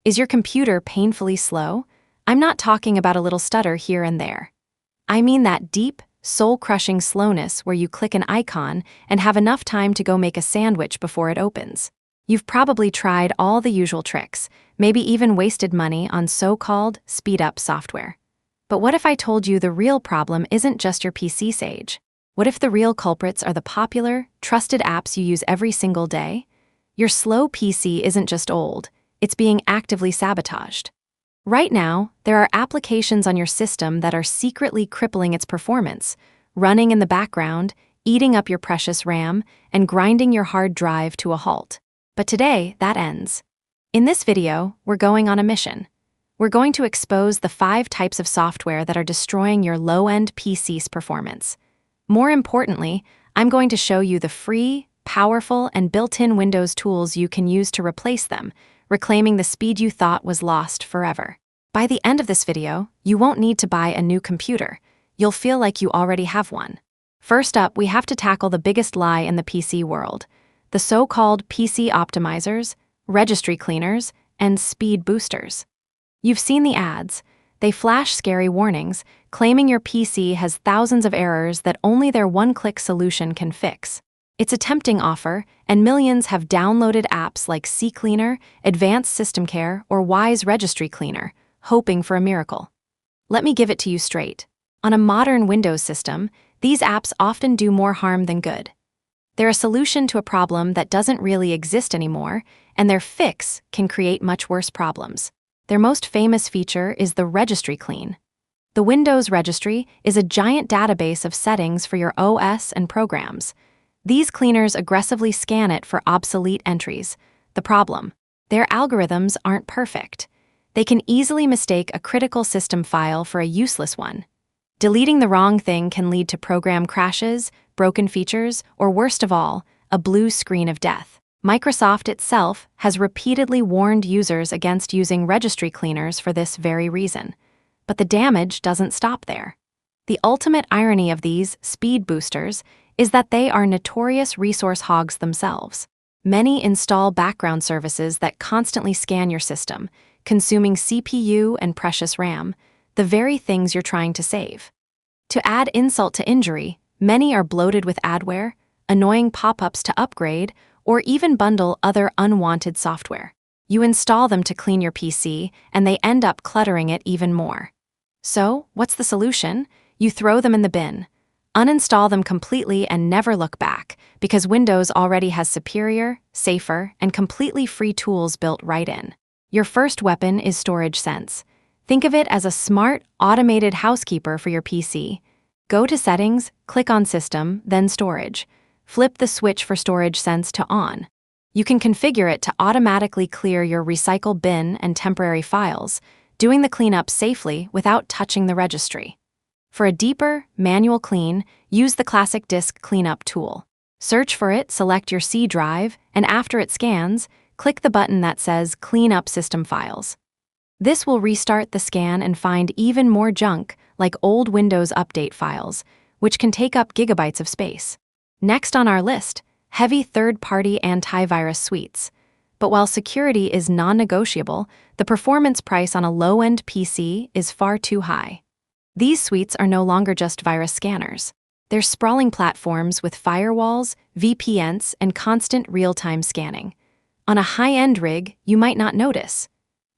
Is your computer painfully slow? I'm not talking about a little stutter here and there. I mean that deep, soul-crushing slowness where you click an icon and have enough time to go make a sandwich before it opens. You've probably tried all the usual tricks, maybe even wasted money on so-called speed-up software. But what if I told you the real problem isn't just your PC sage? What if the real culprits are the popular, trusted apps you use every single day? Your slow PC isn't just old, it's being actively sabotaged. Right now, there are applications on your system that are secretly crippling its performance, running in the background, eating up your precious RAM, and grinding your hard drive to a halt. But today, that ends. In this video, we're going on a mission. We're going to expose the 5 types of software that are destroying your low-end PC's performance. More importantly, I'm going to show you the free, powerful, and built-in Windows tools you can use to replace them, reclaiming the speed you thought was lost forever. By the end of this video, you won't need to buy a new computer. You'll feel like you already have one. First up, we have to tackle the biggest lie in the PC world: the so-called PC optimizers, registry cleaners, and speed boosters. You've seen the ads. They flash scary warnings, claiming your PC has thousands of errors that only their one-click solution can fix. It's a tempting offer, and millions have downloaded apps like CCleaner, Advanced System Care, or Wise Registry Cleaner, hoping for a miracle. Let me give it to you straight. On a modern Windows system, these apps often do more harm than good. They're a solution to a problem that doesn't really exist anymore, and their fix can create much worse problems. Their most famous feature is the Registry Clean. The Windows Registry is a giant database of settings for your OS and programs. These cleaners aggressively scan it for obsolete entries. The problem: their algorithms aren't perfect. They can easily mistake a critical system file for a useless one. Deleting the wrong thing can lead to program crashes, broken features, or worst of all, a blue screen of death. Microsoft itself has repeatedly warned users against using registry cleaners for this very reason. But the damage doesn't stop there. The ultimate irony of these speed boosters is that they are notorious resource hogs themselves. Many install background services that constantly scan your system, consuming CPU and precious RAM, the very things you're trying to save. To add insult to injury, many are bloated with adware, annoying pop-ups to upgrade, or even bundle other unwanted software. You install them to clean your PC, and they end up cluttering it even more. So, what's the solution? You throw them in the bin. Uninstall them completely and never look back, because Windows already has superior, safer, and completely free tools built right in. Your first weapon is Storage Sense. Think of it as a smart, automated housekeeper for your PC. Go to Settings, click on System, then Storage. Flip the switch for Storage Sense to on. You can configure it to automatically clear your recycle bin and temporary files, doing the cleanup safely without touching the registry. For a deeper, manual clean, use the classic disk cleanup tool. Search for it, select your C drive, and after it scans, click the button that says Clean Up System Files. This will restart the scan and find even more junk, like old Windows Update files, which can take up gigabytes of space. Next on our list, heavy third-party antivirus suites. But while security is non-negotiable, the performance price on a low-end PC is far too high. These suites are no longer just virus scanners. They're sprawling platforms with firewalls, VPNs, and constant real-time scanning. On a high-end rig, you might not notice.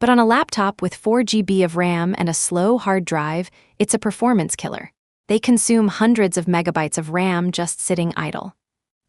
But on a laptop with 4 GB of RAM and a slow hard drive, it's a performance killer. They consume hundreds of megabytes of RAM just sitting idle.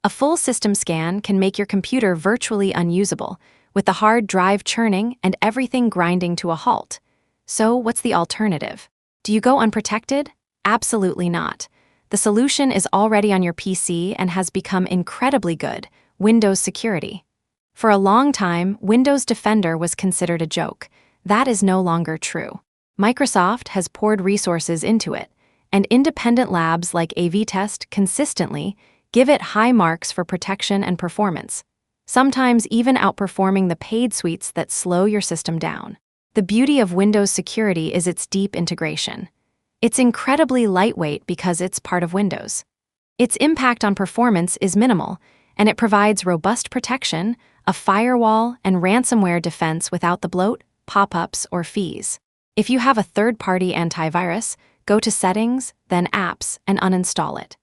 A full system scan can make your computer virtually unusable, with the hard drive churning and everything grinding to a halt. So what's the alternative? Do you go unprotected? Absolutely not. The solution is already on your PC and has become incredibly good: Windows security. For a long time, Windows Defender was considered a joke. That is no longer true. Microsoft has poured resources into it, and independent labs like AV-Test consistently give it high marks for protection and performance, sometimes even outperforming the paid suites that slow your system down. The beauty of Windows security is its deep integration. It's incredibly lightweight because it's part of Windows. Its impact on performance is minimal, and it provides robust protection, a firewall, and ransomware defense without the bloat, pop-ups, or fees. If you have a third-party antivirus, go to Settings, then Apps, and uninstall it.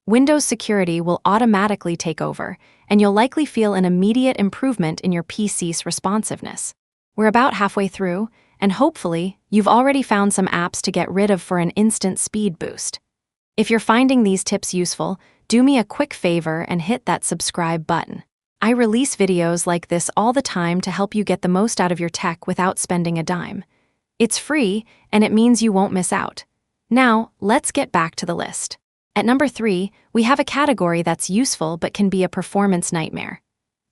Windows security will automatically take over, and you'll likely feel an immediate improvement in your PC's responsiveness. We're about halfway through, and hopefully, you've already found some apps to get rid of for an instant speed boost. If you're finding these tips useful, do me a quick favor and hit that subscribe button. I release videos like this all the time to help you get the most out of your tech without spending a dime. It's free, and it means you won't miss out. Now, let's get back to the list. At number 3, we have a category that's useful but can be a performance nightmare.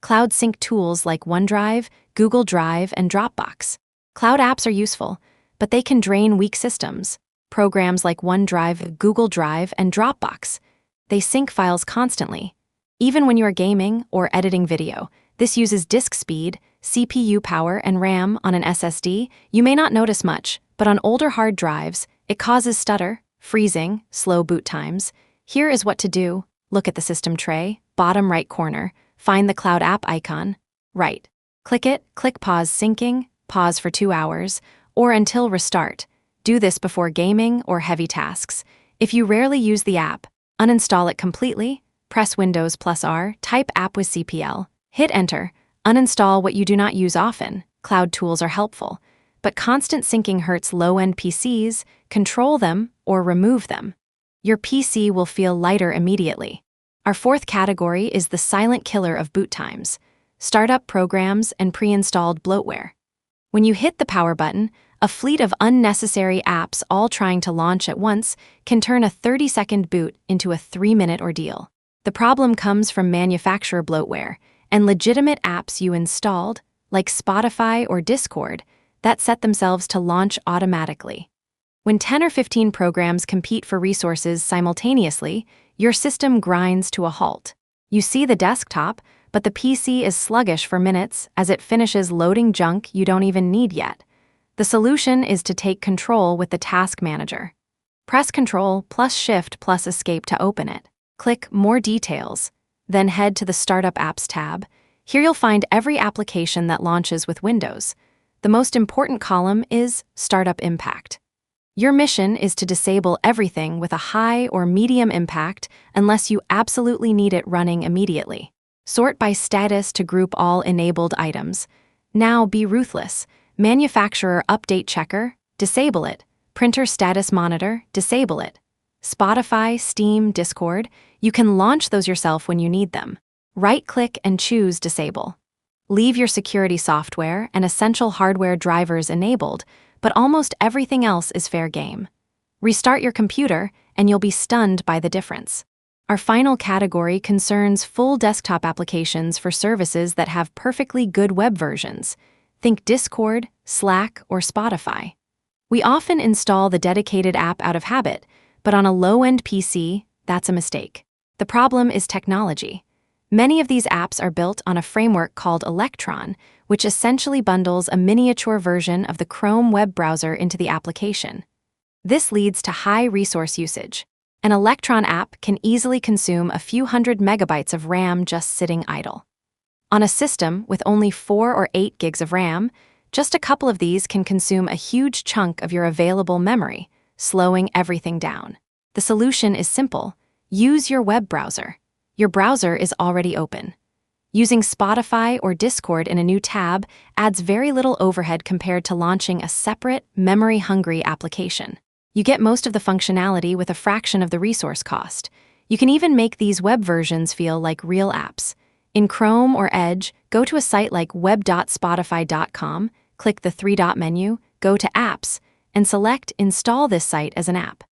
Cloud sync tools like OneDrive, Google Drive, and Dropbox. Cloud apps are useful, but they can drain weak systems. Programs like OneDrive, Google Drive, and Dropbox. They sync files constantly. Even when you're gaming or editing video, this uses disk speed, CPU power, and RAM on an SSD. You may not notice much, but on older hard drives, it causes stutter, freezing, slow boot times. Here is what to do. Look at the system tray, bottom right corner, find the cloud app icon. Right. Click it, click pause syncing, pause for 2 hours, or until restart. Do this before gaming or heavy tasks. If you rarely use the app, uninstall it completely, press Windows+R, type app with CPL, hit enter, uninstall what you do not use often. Cloud tools are helpful, but constant syncing hurts low-end PCs. Control them or remove them. Your PC will feel lighter immediately. Our 4th category is the silent killer of boot times: startup programs and pre-installed bloatware. When you hit the power button, a fleet of unnecessary apps all trying to launch at once can turn a 30-second boot into a 3-minute ordeal. The problem comes from manufacturer bloatware and legitimate apps you installed, like Spotify or Discord, that set themselves to launch automatically. When 10 or 15 programs compete for resources simultaneously, your system grinds to a halt. You see the desktop, but the PC is sluggish for minutes as it finishes loading junk you don't even need yet. The solution is to take control with the Task Manager. Press Ctrl plus Shift plus Escape to open it. Click More Details, then head to the Startup Apps tab. Here you'll find every application that launches with Windows. The most important column is Startup Impact. Your mission is to disable everything with a high or medium impact unless you absolutely need it running immediately. Sort by status to group all enabled items. Now be ruthless. Manufacturer Update Checker, disable it. Printer Status Monitor, disable it. Spotify, Steam, Discord, you can launch those yourself when you need them. Right-click and choose Disable. Leave your security software and essential hardware drivers enabled, but almost everything else is fair game. Restart your computer, and you'll be stunned by the difference. Our final category concerns full desktop applications for services that have perfectly good web versions. Think Discord, Slack, or Spotify. We often install the dedicated app out of habit, but on a low-end PC, that's a mistake. The problem is technology. Many of these apps are built on a framework called Electron, which essentially bundles a miniature version of the Chrome web browser into the application. This leads to high resource usage. An Electron app can easily consume a few hundred megabytes of RAM just sitting idle. On a system with only 4 or 8 gigs of RAM, just a couple of these can consume a huge chunk of your available memory, slowing everything down. The solution is simple: use your web browser. Your browser is already open. Using Spotify or Discord in a new tab adds very little overhead compared to launching a separate, memory-hungry application. You get most of the functionality with a fraction of the resource cost. You can even make these web versions feel like real apps. In Chrome or Edge, go to a site like web.spotify.com, click the 3-dot menu, go to Apps, and select Install this site as an app.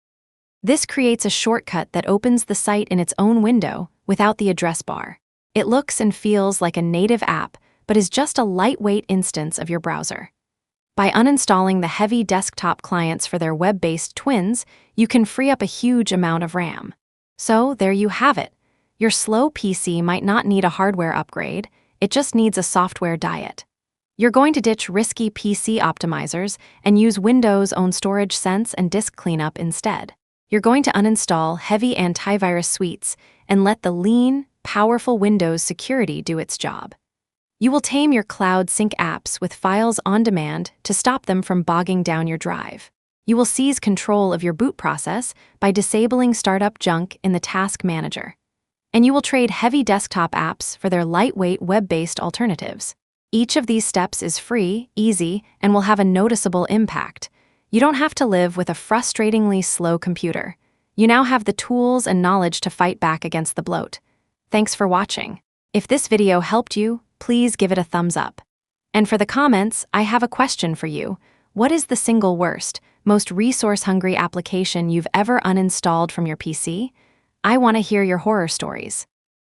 This creates a shortcut that opens the site in its own window without the address bar. It looks and feels like a native app, but is just a lightweight instance of your browser. By uninstalling the heavy desktop clients for their web-based twins, you can free up a huge amount of RAM. So there you have it. Your slow PC might not need a hardware upgrade, it just needs a software diet. You're going to ditch risky PC optimizers and use Windows' own storage sense and disk cleanup instead. You're going to uninstall heavy antivirus suites and let the lean, powerful Windows security do its job. You will tame your cloud sync apps with files on demand to stop them from bogging down your drive. You will seize control of your boot process by disabling startup junk in the Task Manager. And you will trade heavy desktop apps for their lightweight web-based alternatives. Each of these steps is free, easy, and will have a noticeable impact. You don't have to live with a frustratingly slow computer. You now have the tools and knowledge to fight back against the bloat. Thanks for watching. If this video helped you, please give it a thumbs up. And for the comments, I have a question for you. What is the single worst, most resource-hungry application you've ever uninstalled from your PC? I want to hear your horror stories.